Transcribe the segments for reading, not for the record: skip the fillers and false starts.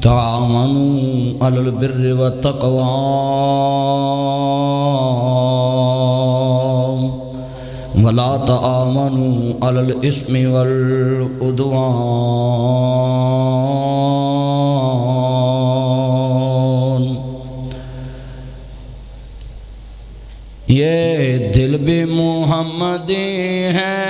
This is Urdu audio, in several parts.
تعاونوا على البر والتقوى ولا تعاونوا على الإثم والعدوان۔ یہ دل بھی محمدی ہے،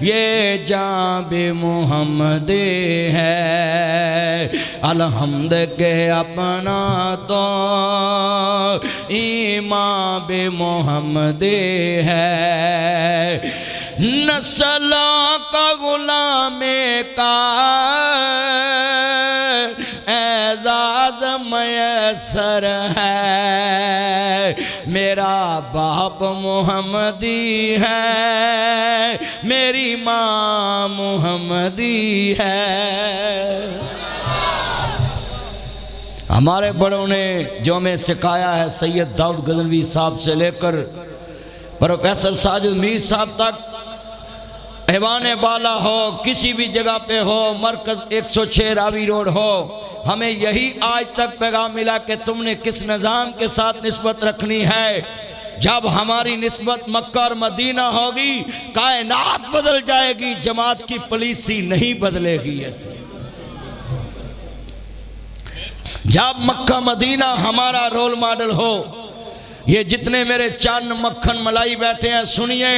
یہ جان بھی محمدی ہے، الحمد کے اپنا تو ایمان بھی محمدی ہے، نسلوں کا غلام کا اعزاز میسر ہے، میرا باپ محمدی ہے، میری ماں محمدی ہے۔ ہمارے بڑوں نے جو ہمیں سکھایا ہے، سید داؤد غزنوی صاحب سے لے کر پروفیسر ساجد میر صاحب تک، ایوان بالا ہو، کسی بھی جگہ پہ ہو، مرکز 106 راوی روڈ ہو، ہمیں یہی آج تک پیغام ملا کہ تم نے کس نظام کے ساتھ نسبت رکھنی ہے۔ جب ہماری نسبت مکہ اور مدینہ ہوگی، کائنات بدل جائے گی، جماعت کی پالیسی نہیں بدلے گی۔ جب مکہ مدینہ ہمارا رول ماڈل ہو، یہ جتنے میرے چاند مکھن ملائی بیٹھے ہیں سنیے،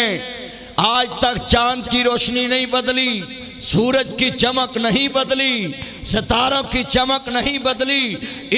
آج تک چاند کی روشنی نہیں بدلی، سورج کی چمک نہیں بدلی، ستاروں کی چمک نہیں بدلی،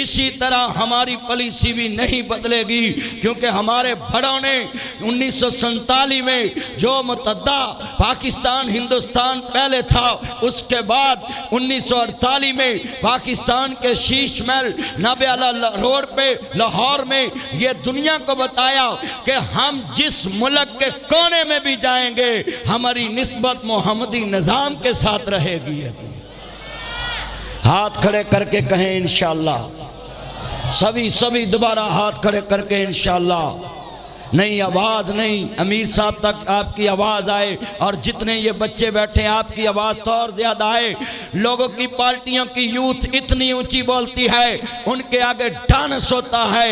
اسی طرح ہماری پالیسی بھی نہیں بدلے گی، کیونکہ ہمارے بڑوں نے 1947 میں جو متحدہ پاکستان ہندوستان پہلے تھا، اس کے بعد 1948 میں پاکستان کے شیش محل نابے والا روڈ پہ لاہور میں یہ دنیا کو بتایا کہ ہم جس ملک کے کونے میں بھی جائیں گے، ہماری نسبت محمدی نظام کے ساتھ رہے گی۔ ہاتھ کھڑے کر کے کہیں انشاءاللہ، سبھی دوبارہ ہاتھ کھڑے کر کے انشاءاللہ۔ نہیں آواز نہیں، امیر صاحب تک آپ کی آواز آئے، اور جتنے یہ بچے بیٹھے ہیں آپ کی آواز تو اور زیادہ آئے۔ لوگوں کی پارٹیوں کی یوتھ اتنی اونچی بولتی ہے، ان کے آگے ڈانس ہوتا ہے۔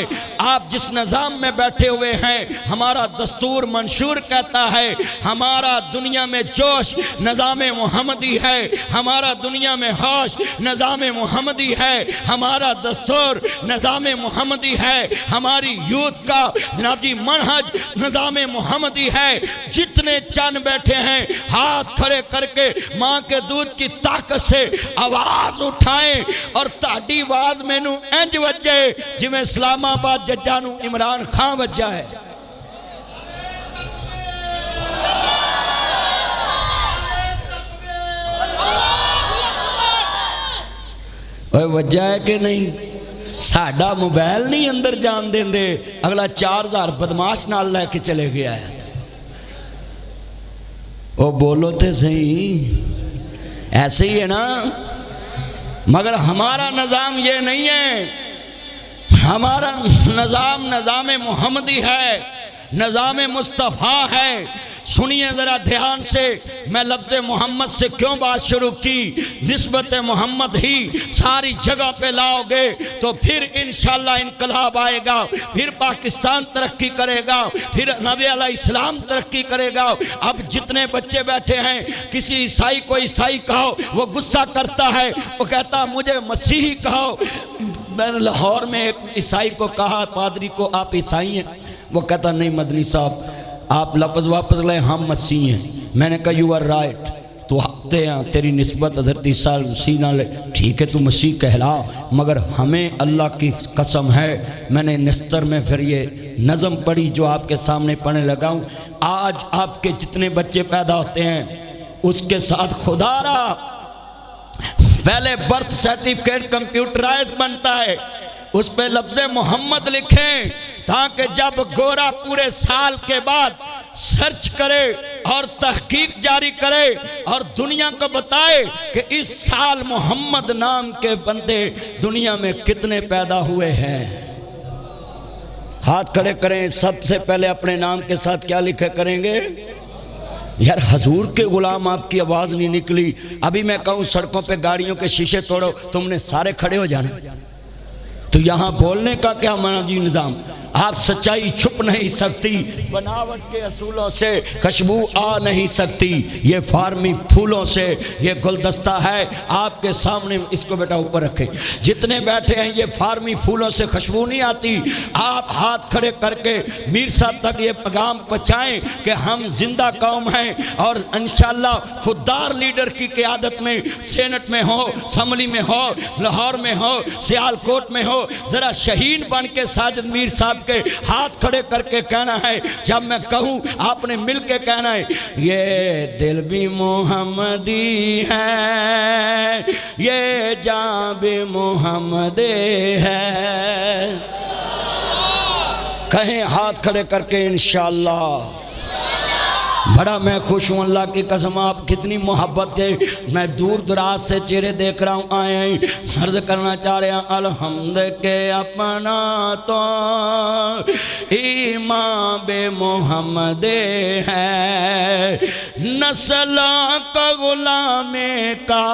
آپ جس نظام میں بیٹھے ہوئے ہیں، ہمارا دستور منشور کہتا ہے، ہمارا دنیا میں جوش نظام محمدی ہے، ہمارا دنیا میں ہوش نظام محمدی ہے، ہمارا دستور نظام محمدی ہے، ہماری یوتھ کا جناب جی منہج نظام محمدی ہے۔ جتنے چند بیٹھے ہیں ہاتھ کھڑے کر کے ماں کے دودھ کی طاقت سے آواز اٹھائیں، اور تاڑی آواز میں نو انج وجے جی میں اسلام آباد ججانو عمران خان وجہ ہے۔ وجہ ہے کہ نہیں؟ ساڑھا موبائل نہیں اندر جان دیں دے، اگلا 4000 بدماش نال لے کے چلے گیا ہے۔ وہ بولو تے صحیح، ایسے ہی ہے نا؟ مگر ہمارا نظام یہ نہیں ہے، ہمارا نظام محمدی ہے، نظام مصطفیٰ ہے۔ سنیے ذرا دھیان سے، میں لفظ محمد سے کیوں بات شروع کی؟ نسبت محمد ہی ساری جگہ پہ لاؤ گے تو پھر انشاءاللہ انقلاب آئے گا، پھر پاکستان ترقی کرے گا، پھر نبی علیہ السلام ترقی کرے گا۔ اب جتنے بچے بیٹھے ہیں، کسی عیسائی کو عیسائی کہو وہ غصہ کرتا ہے، وہ کہتا مجھے مسیحی کہو۔ میں نے لاہور میں ایک عیسائی کو کہا، پادری کو، آپ عیسائی ہیں؟ وہ کہتا نہیں مدنی صاحب آپ لفظ واپس لیں، ہم مسیح ہیں۔ میں نے کہا یو آر رائٹ، تو ہفتے ہیں تیری نسبت حضرت عیسیٰ مسیح نہ لے، ٹھیک ہے تو مسیح کہلا، مگر ہمیں اللہ کی قسم ہے، میں نے نستر میں پھر یہ نظم پڑھی جو آپ کے سامنے پڑھنے لگا ہوں۔ آج آپ کے جتنے بچے پیدا ہوتے ہیں اس کے ساتھ خدا را پہلے برتھ سرٹیفکیٹ کمپیوٹرائز بنتا ہے، اس پہ لفظ محمد لکھیں تاکہ جب گورا پورے سال کے بعد سرچ کرے اور تحقیق جاری کرے اور دنیا کو بتائے کہ اس سال محمد نام کے بندے دنیا میں کتنے پیدا ہوئے ہیں۔ ہاتھ کھڑے کریں. سب سے پہلے اپنے نام کے ساتھ کیا لکھے کریں گے؟ یار حضور کے غلام آپ کی آواز نہیں نکلی. ابھی میں کہوں سڑکوں پہ گاڑیوں کے شیشے توڑو, تم نے سارے کھڑے ہو جانا. تو یہاں بولنے کا کیا منہجی نظام؟ آپ سچائی چھپ نہیں سکتی, بناوٹ کے اصولوں سے خوشبو آ نہیں سکتی. یہ فارمی پھولوں سے یہ گلدستہ ہے آپ کے سامنے. اس کو بیٹا اوپر رکھیں. جتنے بیٹھے ہیں یہ فارمی پھولوں سے خوشبو نہیں آتی. آپ ہاتھ کھڑے کر کے میر صاحب تک یہ پیغام پہنچائیں کہ ہم زندہ قوم ہیں, اور انشاءاللہ خوددار لیڈر کی قیادت میں سینٹ میں ہو, اسمبلی میں ہو, لاہور میں ہو, سیالکوٹ میں ہو, ذرا شہین بن کے ساجد میر صاحب کے ہاتھ کھڑے کر کے کہنا ہے. جب میں کہوں آپ نے مل کے کہنا ہے, یہ دل بھی محمدی ہے, یہ جان بھی محمدی ہے. کہیں ہاتھ کھڑے کر کے انشاءاللہ. بڑا میں خوش ہوں اللہ کی قسم. آپ کتنی محبت کے, میں دور دراز سے چہرے دیکھ رہا ہوں آئے ہیں. عرض کرنا چاہ رہے ہیں الحمد کے اپنا تو ایمان بے محمد ہے, نسل کا غلام کا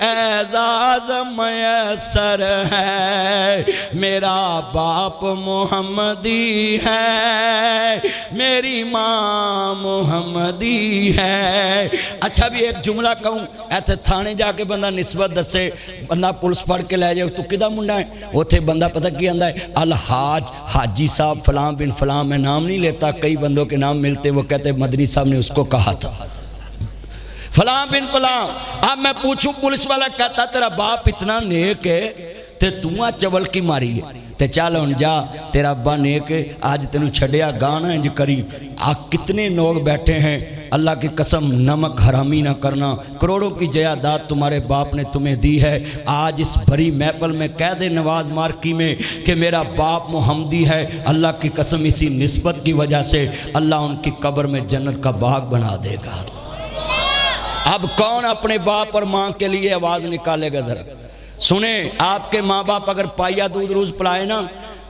اعزاز میسر ہے. میرا باپ محمدی ہے, میری ماں محمدی ہے. اچھا بھی ایک جملہ کہوں, ایتھے تھانے جا کے بندہ نسبت دسے, بندہ پولیس پڑھ کے لے جائے تو کدھا منڈا ہے, اوتھے بندہ پتہ کی آندہ ہے الحاج حاجی صاحب فلاں بن فلاں. میں نام نہیں لیتا, کئی بندوں کے نام ملتے, وہ کہتے مدنی صاحب نے اس کو کہا تھا فلاں بن فلاں. اب میں پوچھوں پولیس والا کہتا تیرا باپ اتنا نیک ہے تے تُوہاں چول کی ماری ہے, تے چال ہن جا تیرا ابا نیک ہے, آج تینوں چھڑیا گانا انج کری. کتنے لوگ بیٹھے ہیں اللہ کی قسم, نمک حرامی نہ کرنا. کروڑوں کی جائیداد تمہارے باپ نے تمہیں دی ہے. آج اس بڑی محفل میں کہہ دے نواز مارکی میں کہ میرا باپ محمدی ہے, اللہ کی قسم اسی نسبت کی وجہ سے اللہ ان کی قبر میں جنت کا باغ بنا دے گا. اب کون اپنے باپ اور ماں کے لیے آواز نکالے گا؟ ذرا سنیں, آپ کے ماں باپ اگر پائیا دودھ روز پلائے نا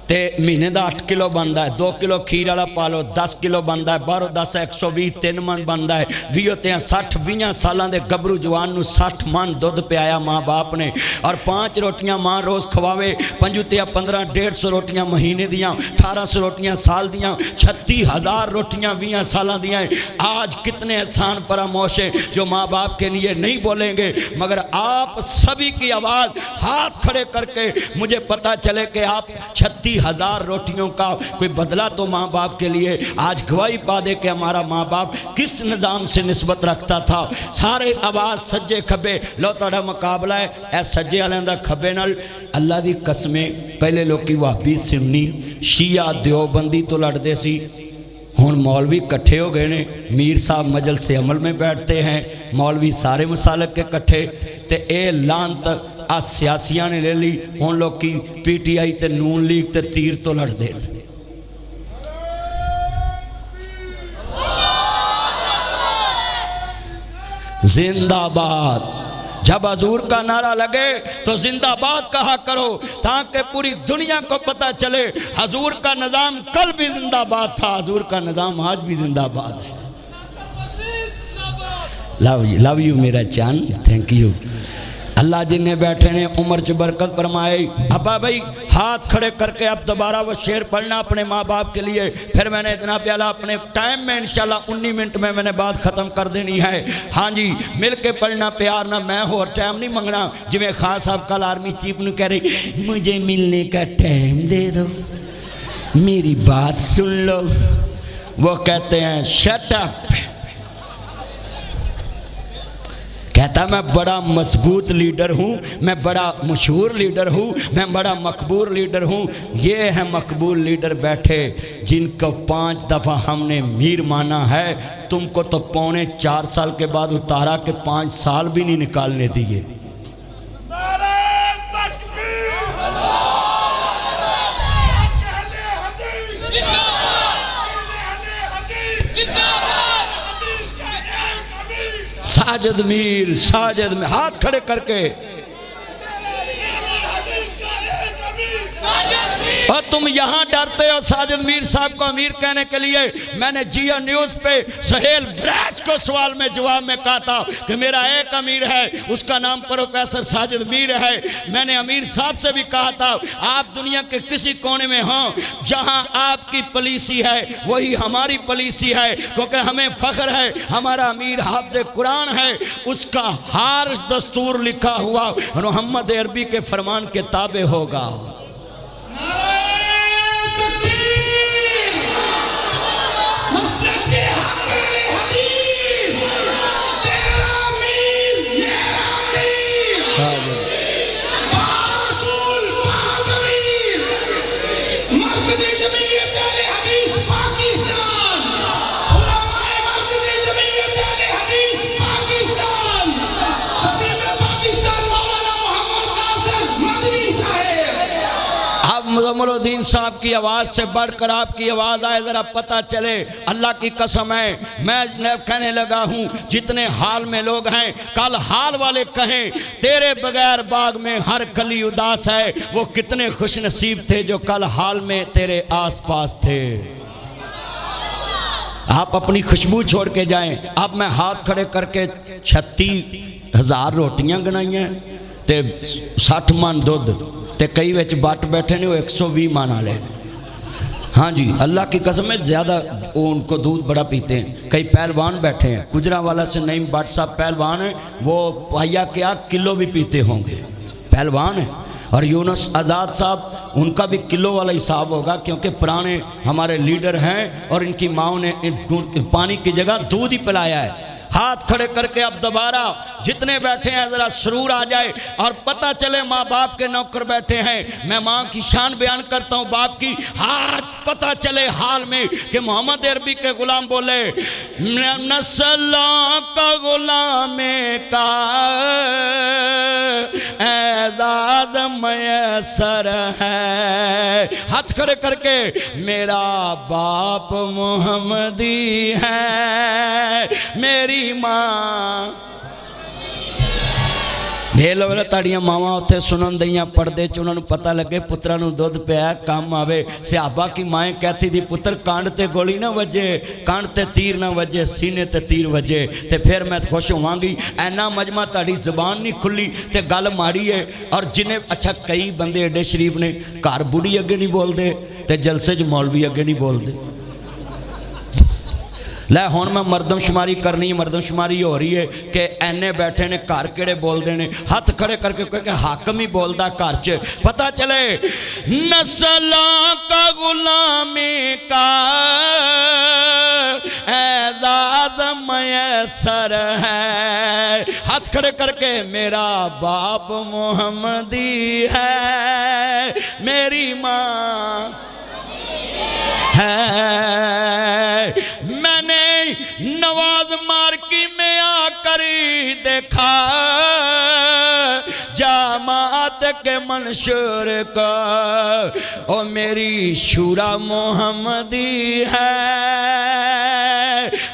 تے مہینے دا 8 کلو بندا ہے, 2 کلو کھیر والا پالو 10 کلو بندا ہے, 12 10 120 3 من بندا ہے. 20 60 20 سالاں دے گبرو جوان نو 60 من دودھ پیا ماں باپ نے, اور 5 روٹیاں ماں روز کھواوے. 5 15 150 روٹیاں مہینے دیاں, 1800 روٹیاں سال دیاں, 36,000 روٹیاں 20 سالاں دیاں. آج کتنے احسان فراموش ہیں جو ماں باپ کے لیے نہیں بولیں گے, مگر آپ سبھی کی آواز ہاتھ کھڑے کر کے مجھے پتا چلے کہ آپ 36,000 روٹیوں کا کوئی بدلہ تو ماں باپ کے لیے آج گواہی پا دے کہ ہمارا ماں باپ کس نظام سے نسبت رکھتا تھا. سارے آواز سجے کھبے, لو تاڑا مقابلہ ہے اے سجے علیندہ کھبے نال. اللہ دی قسمیں پہلے لوگ کی وہابی سنی شیعہ دیوبندی تو لڑ دے سی, ہون مولوی کٹھے ہو گئے نے, میر صاحب مجلس عمل میں بیٹھتے ہیں, مولوی سارے مسالک کے کٹھے, تے اے لانت سیاسیاں نے لے لی. ہون لوگ کی پی ٹی آئی تے نون لیگ تے تیر تو لڑ دے. زندہ باد. جب حضور کا نعرہ لگے تو زندہ باد کہا کرو تاکہ پوری دنیا کو پتہ چلے حضور کا نظام کل بھی زندہ باد تھا, حضور کا نظام آج بھی زندہ باد ہے. لو یو میرا چاند, تھینک یو. اللہ جن نے بیٹھے نے عمر چ برکت فرمائے. ابا بھائی ہاتھ کھڑے کر کے اب دوبارہ وہ شعر پڑھنا اپنے ماں باپ کے لیے, پھر میں نے اتنا پیالہ اپنے ٹائم میں انشاءاللہ 19 منٹ میں نے بات ختم کر دینی ہے. ہاں جی مل کے پڑھنا, پیار نہ, میں ہو اور ٹائم نہیں منگنا. جویں خان صاحب کل آرمی چیف نے کہہ رہی مجھے ملنے کا ٹائم دے دو, میری بات سن لو. وہ کہتے ہیں شٹ اپ. کہتا میں بڑا مضبوط لیڈر ہوں, میں بڑا مشہور لیڈر ہوں, میں بڑا مقبول لیڈر ہوں. یہ ہیں مقبول لیڈر بیٹھے جن کو 5 دفعہ ہم نے میر مانا ہے. تم کو تو 4.25 سال کے بعد اتارا کہ 5 سال بھی نہیں نکالنے دیے. ساجد میر, ساجد میں ہاتھ کھڑے کر کے اور تم یہاں ڈرتے ہو ساجد میر صاحب کو امیر کہنے کے لیے۔ میں نے جیو نیوز پہ سہیل بریج کو سوال میں جواب میں کہا تھا کہ میرا ایک امیر ہے، اس کا نام پروفیسر ساجد میر ہے۔ میں نے امیر صاحب سے بھی کہا تھا آپ دنیا کے کسی کونے میں ہوں، جہاں آپ کی پالیسی ہے وہی ہماری پالیسی ہے، کیونکہ ہمیں فخر ہے ہمارا امیر حافظ قرآن ہے، اس کا ہر دستور لکھا ہوا محمد عربی کے فرمان کے تابع ہوگا۔ مزمل الدین صاحب کی آواز سے بڑھ کر آپ کی آواز آئے، ذرا پتہ چلے۔ اللہ کی قسم ہے میں کہنے لگا ہوں جتنے حال میں لوگ ہیں، کل حال والے کہیں تیرے بغیر باغ میں ہر کلی اداس ہے، وہ کتنے خوش نصیب تھے جو کل حال میں تیرے آس پاس تھے۔ آپ اپنی خوشبو چھوڑ کے جائیں۔ اب میں ہاتھ کھڑے کر کے 36,000 روٹیاں گنائی ہیں تے 60 من دودھ تے کئی وچ بٹ بیٹھے نے وہ 120 مانا لے۔ ہاں جی اللہ کی قسم ہے، زیادہ ان کو دودھ بڑا پیتے ہیں۔ کئی پہلوان بیٹھے ہیں، گجرانوالہ سے نعیم بٹ صاحب پہلوان ہیں، وہ پائیا کیا کلو بھی پیتے ہوں گے، پہلوان ہیں۔ اور یونس آزاد صاحب ان کا بھی کلو والا حساب ہوگا، کیونکہ پرانے ہمارے لیڈر ہیں اور ان کی ماؤں نے پانی کی جگہ دودھ ہی پلایا ہے۔ ہاتھ کھڑے کر کے اب دوبارہ جتنے بیٹھے ہیں ذرا سرور آ جائے اور پتہ چلے ماں باپ کے نوکر بیٹھے ہیں۔ میں ماں کی شان بیان کرتا ہوں، باپ کی، ہاتھ پتہ چلے حال میں کہ محمد عربی کے غلام بولے نسلوں کا غلام کا اعزاز میسر ہے۔ ہاتھ کھڑے کر کے میرا باپ محمدی ہے، میری ماں دے لو تاڑیاں ماما اتھے سنن دیاں پردے چ انہاں نوں پتہ لگے پتراں نوں دودھ پیا کام آوے۔ صحابہ کی مائیں کہتی دی پتر کانڈ تے گولی نہ وجے، کانڈ تے تیر نہ وجے، سینے تے تیر وجے تے پھر میں خوش ہواں گی۔ اینا مجمع تاڑی زبان نہیں کھلی تے گل ماڑی ہے۔ اور جنہیں اچھا کئی بندے ایڈے شریف نے گھر بڑھی اگے نہیں بول دے تے جلسے جو مولوی اگے نہیں بول دے۔ لے ہون میں مردم شماری کرنی ہے، مردم شماری ہو رہی ہے کہ اینے بیٹھے نے کار کیڑے بول دینے، ہاتھ کھڑے کر کے کہ حاکم ہی بول دا کار چے پتہ چلے نسلوں کا غلامی کا اعزاز میسر ہے۔ ہاتھ کھڑے کر کے میرا باپ محمدی ہے، میری ماں ہے۔ میں نے نواز مارکی میں آ کر دیکھا جامعات کے منشور کا، او میری شورا محمدی ہے،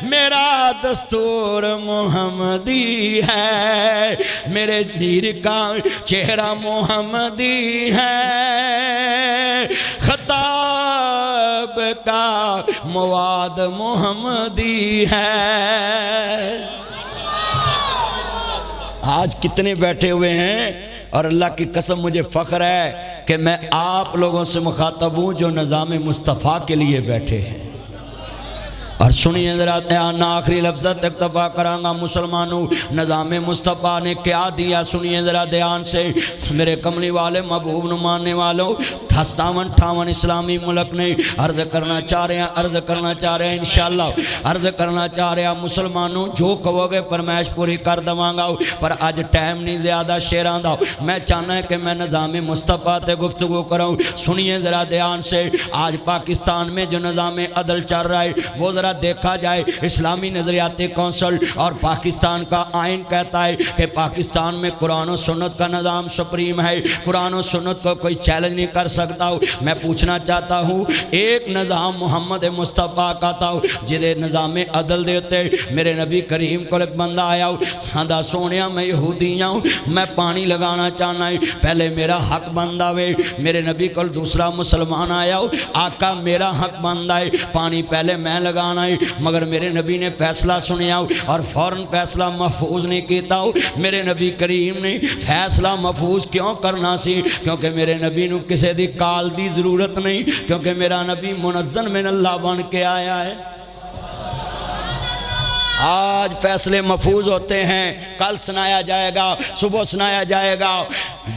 میرا دستور محمدی ہے، میرے میر کا چہرہ محمدی ہے، خطاب کا مواد محمدی ہے۔ آج کتنے بیٹھے ہوئے ہیں اور اللہ کی قسم مجھے فخر ہے کہ میں آپ لوگوں سے مخاطب ہوں جو نظام مصطفیٰ کے لیے بیٹھے ہیں۔ اور سنیے ذرا دھیان، آخری لفظ اکتفا کرانگا مسلمانوں، نظام مصطفیٰ نے کیا دیا سنیے ذرا دھیان سے۔ میرے کملی والے محبوب نو ماننے والوں، 57-58 اسلامی ملک نے عرض کرنا چاہ رہے ہیں انشاءاللہ عرض کرنا چاہ رہے ہیں مسلمانوں، جو کہو گے فرمائش پوری کر دواں گا۔ پر آج ٹائم نہیں زیادہ شیران دا، میں چاہنا ہے کہ میں نظام مصطفیٰ تے گفتگو کروں۔ سنیے ذرا دھیان سے، آج پاکستان میں جو نظام عدل چل رہا ہے وہ ذرا دیکھا جائے۔ اسلامی نظریاتی کونسل اور پاکستان کا آئین کہتا ہے کہ پاکستان میں قرآن و سنت کا نظام سپریم ہے، قرآن و سنت کو کوئی چیلنج نہیں کر سکتا۔ سکتا ہوں. میں پوچھنا چاہتا ہوں ایک نظام محمد مصطفیٰ کا تھا جدے نظام عدل دیتے میرے نبی کریم کو ایک بندہ آیا ہوں ہاں سونیا میں یہودی ہوں میں پانی لگانا چاہنا ہے پہلے میرا حق بندہ وے. میرے نبی کو دوسرا مسلمان آیا ہوں آقا میرا حق بندہ ہے پانی پہلے میں لگانا ہے مگر میرے نبی نے فیصلہ سنیا اور فوراً فیصلہ محفوظ نہیں کیتا ہوں. میرے نبی کریم نے فیصلہ محفوظ کیوں کرنا سی کیونکہ میرے نبی نو کسے دی کال دی ضرورت نہیں کیونکہ میرا نبی منزل من اللہ بن کے آیا ہے. آج فیصلے محفوظ ہوتے ہیں کل سنایا جائے گا صبح سنایا جائے گا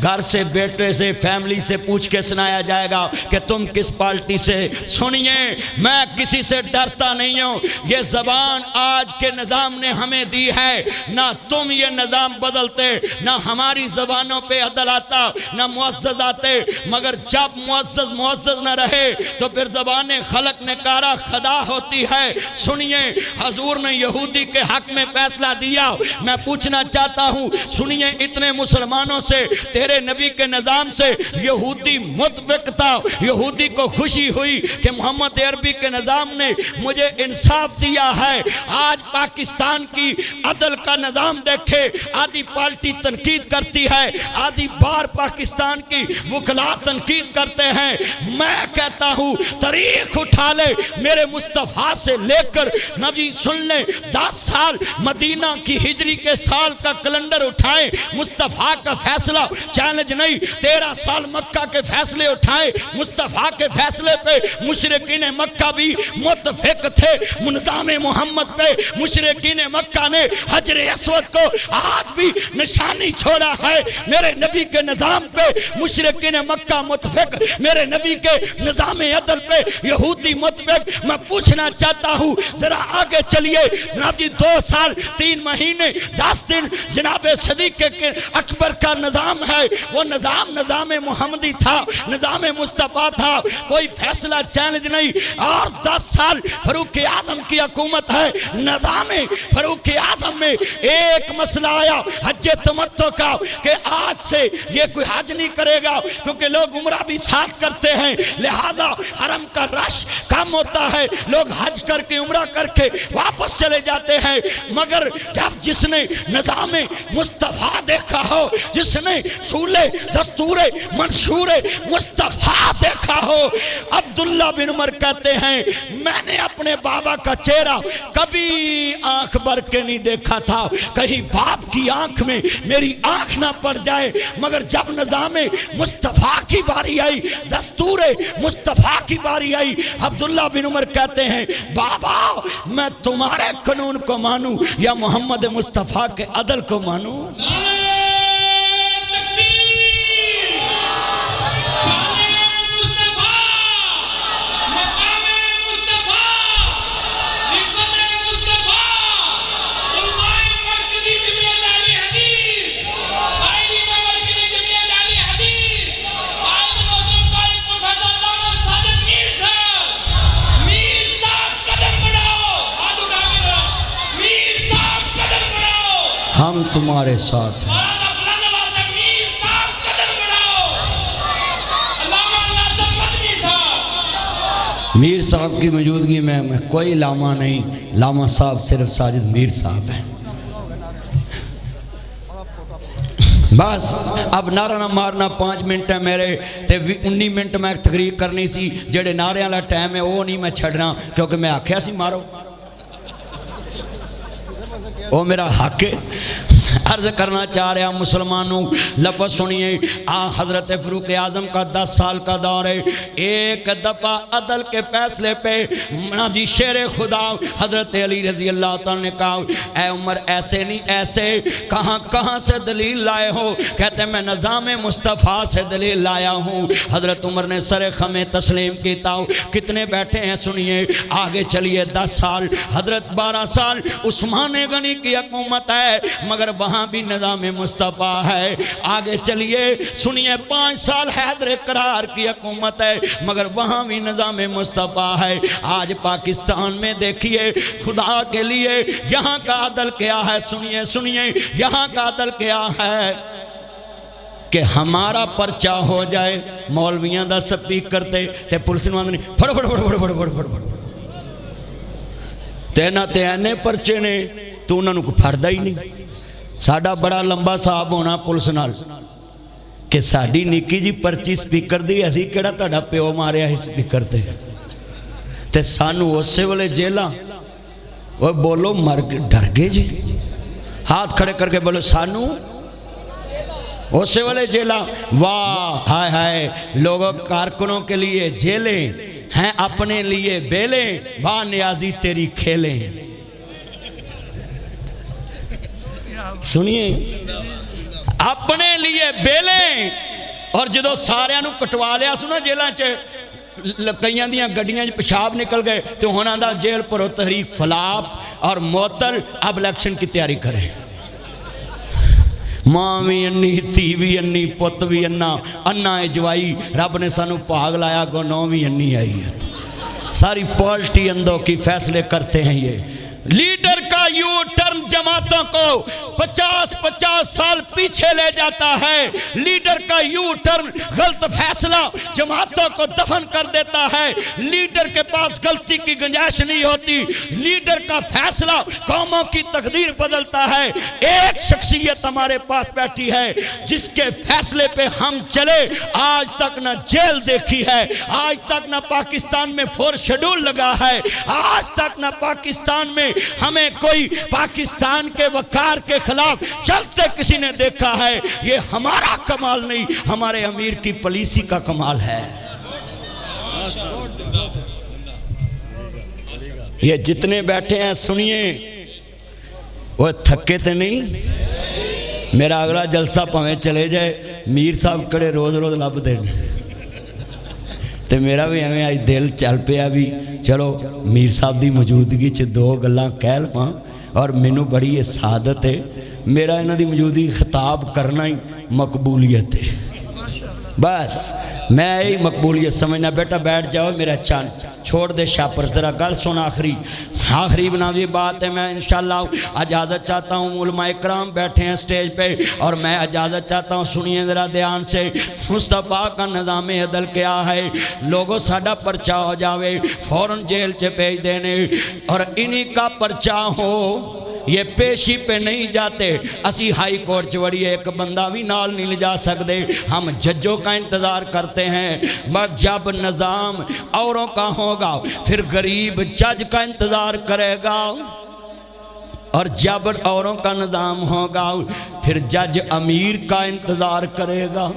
گھر سے بیٹے سے فیملی سے پوچھ کے سنایا جائے گا کہ تم کس پارٹی سے. سنیے میں کسی سے ڈرتا نہیں ہوں یہ زبان آج کے نظام نے ہمیں دی ہے نہ تم یہ نظام بدلتے نہ ہماری زبانوں پہ عدل آتا نہ معزز آتے مگر جب معزز نہ رہے تو پھر زبان خلق نے کارا خدا ہوتی ہے. سنیے حضور نے یہود کے حق میں فیصلہ دیا. میں پوچھنا چاہتا ہوں سنیے اتنے مسلمانوں سے تیرے نبی کے نظام سے یہودی متفق تھا یہودی کو خوشی ہوئی کہ محمد عربی کے نظام نے مجھے انصاف دیا ہے. آج پاکستان کی عدل کا نظام دیکھے آدھی پارٹی تنقید کرتی ہے آدھی بار پاکستان کی وکلا تنقید کرتے ہیں. میں کہتا ہوں تاریخ اٹھا لے میرے مصطفیٰ سے لے کر نبی سن لے 10 سال مدینہ کی ہجری کے سال کا کلنڈر اٹھائیں مصطفیٰ کا فیصلہ چیلنج نہیں. 13 سال مکہ کے فیصلے اٹھائیں مصطفیٰ کے فیصلے پہ مشرکین مکہ بھی متفق تھے. نظام محمد پہ مشرکین مکہ نے حجر اسود کو آج بھی نشانی چھوڑا ہے. میرے نبی کے نظام پہ مشرکین مکہ متفق میرے نبی کے نظام عدل پہ یہودی متفق. میں پوچھنا چاہتا ہوں ذرا آگے چلیے جناب جی 2 سال 3 مہینے 10 دن جناب صدیق اکبر کا نظام ہے وہ نظام محمدی تھا نظام مصطفیٰ تھا کوئی فیصلہ چیلنج نہیں. اور 10 سال فاروق اعظم کی حکومت ہے نظام فاروق اعظم میں ایک مسئلہ آیا حج تمتع کا کہ آج سے یہ کوئی حج نہیں کرے گا کیونکہ لوگ عمرہ بھی ساتھ کرتے ہیں لہذا حرم کا رش کم ہوتا ہے لوگ حج کر کے عمرہ کر کے واپس چلے جاتے ہیں. مگر جب جس نے نظام مصطفیٰ دیکھا ہو جس نے اصول دستور منشور مصطفیٰ دیکھا ہو عبداللہ بن عمر کہتے ہیں میں نے اپنے بابا کا چہرہ کبھی آنکھ بھر کے نہیں دیکھا تھا کہیں باپ کی آنکھ میں میری آنکھ نہ پڑ جائے مگر جب نظام مصطفیٰ کی باری آئی دستور مصطفیٰ کی باری آئی عبداللہ بن عمر کہتے ہیں بابا میں تمہارے قانون کو مانوں یا محمد مصطفیٰ کے عدل کو مانوں. ہم تمہارے ساتھ ہیں. میر صاحب کی موجودگی میں کوئی لاما نہیں لاما صاحب صرف ساجد میر صاحب ہیں. بس اب نعرہ نہ مارنا 5 منٹ ہے میرے تے 19 منٹ میں تقریر کرنی سی جڑے نعرے والا ٹائم ہے وہ نہیں میں چھڑنا کیونکہ میں آکھیا سی مارو وہ میرا حق ہے. عرض کرنا چاہ رہا مسلمانوں لفظ سنیے حضرت فاروق اعظم کا 10 سال کا دور ہے. ایک دفعہ عدل کے فیصلے پہ جی شیر خدا حضرت علی رضی اللہ تعالیٰ نے کہا اے عمر ایسے نہیں ایسے کہاں سے دلیل لائے ہو کہتے میں نظام مصطفیٰ سے دلیل لایا ہوں. حضرت عمر نے سر خمیں تسلیم کیتا. کتنے بیٹھے ہیں سنیے آگے چلیے. 10 سال حضرت 12 سال عثمان غنی کی حکومت ہے مگر وہاں بھی نظام مصطفیٰ ہے. آگے چلیے سنیے 5 سال حیدر قرار کی حکومت ہے مگر وہاں بھی نظام مصطفیٰ ہے. آج پاکستان میں دیکھیے خدا کے لیے یہاں کا عدل کیا ہے. سنیے یہاں کا عدل کیا ہے. کہ ہمارا پرچہ ہو جائے مولویاں دا سپیکر تے پولیس نو آندے پھڑ پھڑ پھڑ پھڑ پھڑ پھڑ پھڑ پھڑ تینا تے اینے پرچے نے تو انہاں نو کو پھڑدا ہی نہیں۔ ساڈا بڑا لمبا صاحب ہونا پولیس نال کہ ساڈی نکی جی پرچی سپیکر دی اسی کیڑا تہاڈا پیو ماریا ہے سپیکر تے سانو اسے والے جیلاں وہ بولو مر ڈر گئے جی، ہاتھ کھڑے کر کے بولو سانو اسے والے جیلاں۔ واہ ہائے ہائے، لوگوں کارکنوں کے لیے جیلیں ہیں، اپنے لیے بیلیں، واہ نیازی تیری کھیلیں۔ سنیے، اپنے لیے بیلیں، اور جدو سارے انہوں کٹوا لیا سنا جیلہ کئیاں دیاں گڈیاں پیشاب نکل گئے تو ہونا دا جیل پر تحریک فلاپ اور معطل، اب الیکشن کی تیاری کریں۔ ماں بھی انی، تھی بھی انی، پت بھی انا اجوائی، رب نے سانو پاگ لایا گو نو بھی انی آئی ہے۔ ساری پالٹی اندوں کی فیصلے کرتے ہیں یہ۔ لیڈر کا یو ٹرن جماعتوں کو 50 سال پیچھے لے جاتا ہے۔ لیڈر کا یو ٹرن غلط فیصلہ جماعتوں کو دفن کر دیتا ہے۔ لیڈر کے پاس غلطی کی گنجائش نہیں ہوتی، لیڈر کا فیصلہ قوموں کی تقدیر بدلتا ہے۔ ایک شخصیت ہمارے پاس بیٹھی ہے جس کے فیصلے پہ ہم چلے، آج تک نہ جیل دیکھی ہے، آج تک نہ پاکستان میں 4 شیڈول لگا ہے، آج تک نہ پاکستان میں ہمیں کوئی پاکستان کے وقار کے خلاف چلتے کسی نے دیکھا ہے۔ یہ ہمارا کمال نہیں، ہمارے امیر کی پالیسی کا کمال ہے۔ یہ جتنے بیٹھے ہیں سنیے، وہ تھکے تے نہیں؟ میرا اگلا جلسہ پہنچے چلے جائے، میر صاحب کڑے روز روز لب دیں تے میرا بھی ہمیں آج دل چل پیا بھی چلو میر صاحب دی موجودگی چھ 2 گلاں کہہ لواں، اور مینوں بڑی یہ سعادت ہے، میرا انہاں دی موجودگی خطاب کرنا ہی مقبولیت ہے۔ بس میں یہی مقبولیت سمجھنا۔ بیٹا بیٹھ جاؤ میرا چان، چھوڑ دے شاپر، ذرا گل سن آخری بناوی بات ہے۔ میں انشاءاللہ اجازت چاہتا ہوں، علماء اکرام بیٹھے ہیں سٹیج پہ، اور میں اجازت چاہتا ہوں، سنیے ذرا دھیان سے۔ مصطفیٰ کا نظام عدل کیا ہے؟ لوگوں ساڈا پرچہ ہو جاوے فوراً جیل چے بھیج دینے، اور انہی کا پرچہ ہو، یہ پیشی پہ نہیں جاتے۔ اسی ہائی کورٹ چوڑیے ایک بندہ بھی نال نہیں لے جا سکتے، ہم ججوں کا انتظار کرتے ہیں۔ جب نظام اوروں کا ہوگا پھر غریب جج کا انتظار کرے گا، اور جب اوروں کا نظام ہوگا پھر جج امیر کا انتظار کرے گا۔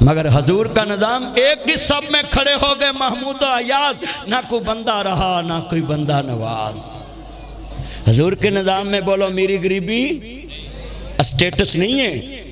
مگر حضور کا نظام ایک ہی سب میں کھڑے ہو گئے، محمود و عیاض، نہ کوئی بندہ رہا نہ کوئی بندہ نواز۔ حضور کے نظام میں بولو میری غریبی اسٹیٹس نہیں ہے،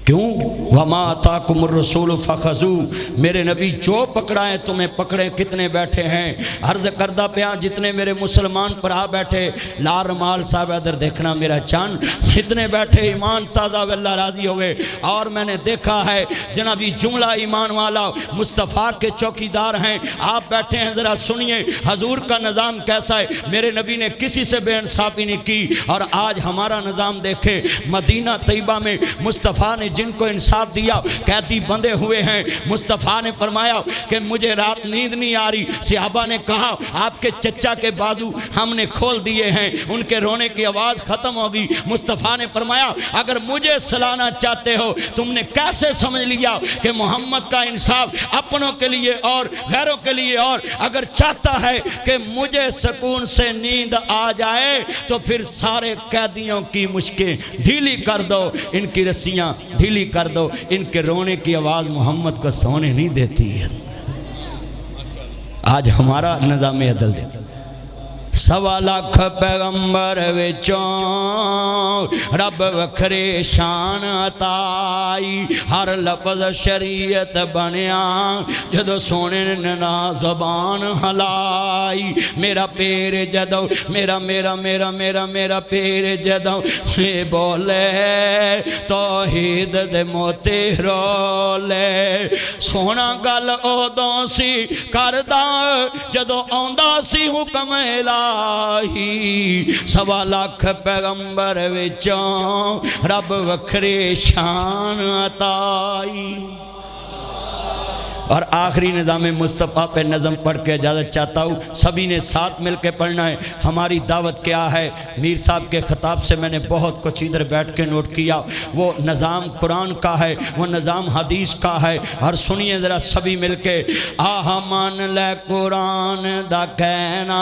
کیوں؟ وَمَا آتَاكُمُ الرَّسُولُ فَخَذُوا، میرے نبی جو پکڑائیں تمہیں پکڑیں۔ کتنے بیٹھے ہیں عرض کردہ پیاں، جتنے میرے مسلمان پرہا بیٹھے، لارمال صاحب ادھر دیکھنا میرا چاند، اتنے بیٹھے ایمان تازہ واللہ راضی ہوئے۔ اور میں نے دیکھا ہے جنابی جملہ ایمان والا مصطفیٰ کے چوکیدار ہیں، آپ بیٹھے ہیں، ذرا سنیے حضور کا نظام کیسا ہے۔ میرے نبی نے کسی سے بے انصافی نہیں کی، اور آج ہمارا نظام دیکھے، مدینہ طیبہ میں مصطفیٰ نے جن کو انصاف دیا قیدی بندے ہوئے ہیں، مصطفیٰ نے فرمایا کہ مجھے رات نیند نہیں آ رہی، صحابہ نے کہا آپ کے چچا کے بازو ہم نے کھول دیے ہیں، ان کے رونے کی آواز ختم ہوگی۔ مصطفیٰ نے فرمایا اگر مجھے سلانا چاہتے ہو تم نے کیسے سمجھ لیا کہ محمد کا انصاف اپنوں کے لیے اور غیروں کے لیے، اور اگر چاہتا ہے کہ مجھے سکون سے نیند آ جائے تو پھر سارے قیدیوں کی مشکیں ڈھیلی کر دو، ان کی رسیاں ڈھیلی کر دو، ان کے رونے کی آواز محمد کو سونے نہیں دیتی ہے۔ آج ہمارا نظام عدل دے 1.25 لاکھ پیغمبر وچوں رب وکھرے شان عطائی، ہر لفظ شریعت بنیا جدو سونے نے نا زبان ہلائی۔ میرا پیر جدو میرا میرا میرا میرا میرا پیر جدو یہ بولے توحید دے موتے رولے، سونا گل اودوں سی کردہ جدو آندا سی حکم الہی الہی سوا لاکھ پیغمبر وچوں رب وکھرے شان عطائی۔ اور آخری نظام مصطفیٰ پہ نظم پڑھ کے اجازت چاہتا ہوں، سبھی نے ساتھ مل کے پڑھنا ہے۔ ہماری دعوت کیا ہے؟ میر صاحب کے خطاب سے میں نے بہت کچھ ادھر بیٹھ کے نوٹ کیا۔ وہ نظام قرآن کا ہے، وہ نظام حدیث کا ہے، اور سنیے ذرا سبھی مل کے۔ آہ مان لے قرآن دا کہنا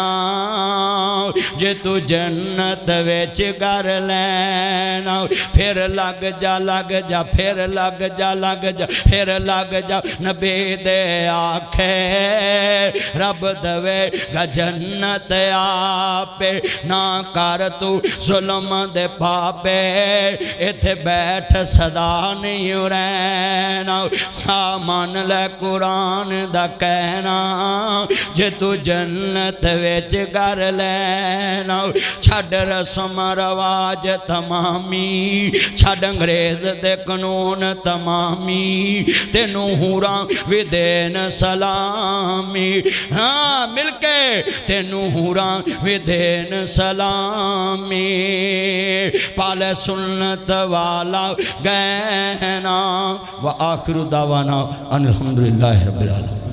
جے تو جنت ویچ گر لینا، پھر لگ جا لگ جا پھر لگ جا لگ جا پھر لگ جا، نبی دے آکھے رب دوے گا جنت آپے، نہ کر تو ظلم دے پاپے، ایتھے بیٹھ صدا نہیں رہنا۔ مان لے قرآن دا کہنا جے تو جنت ویچ گر لینا، چھڑ رسم رواج تمامی، چھڑ انگریز دے قانون تمامی، تینوں ہوراں ودین سلامی، ہاں مل کے تینوں ہوراں ودین سلامی، پالے سنت والا گہنا۔ وآخر دعوانا ان الحمدللہ رب العالمین۔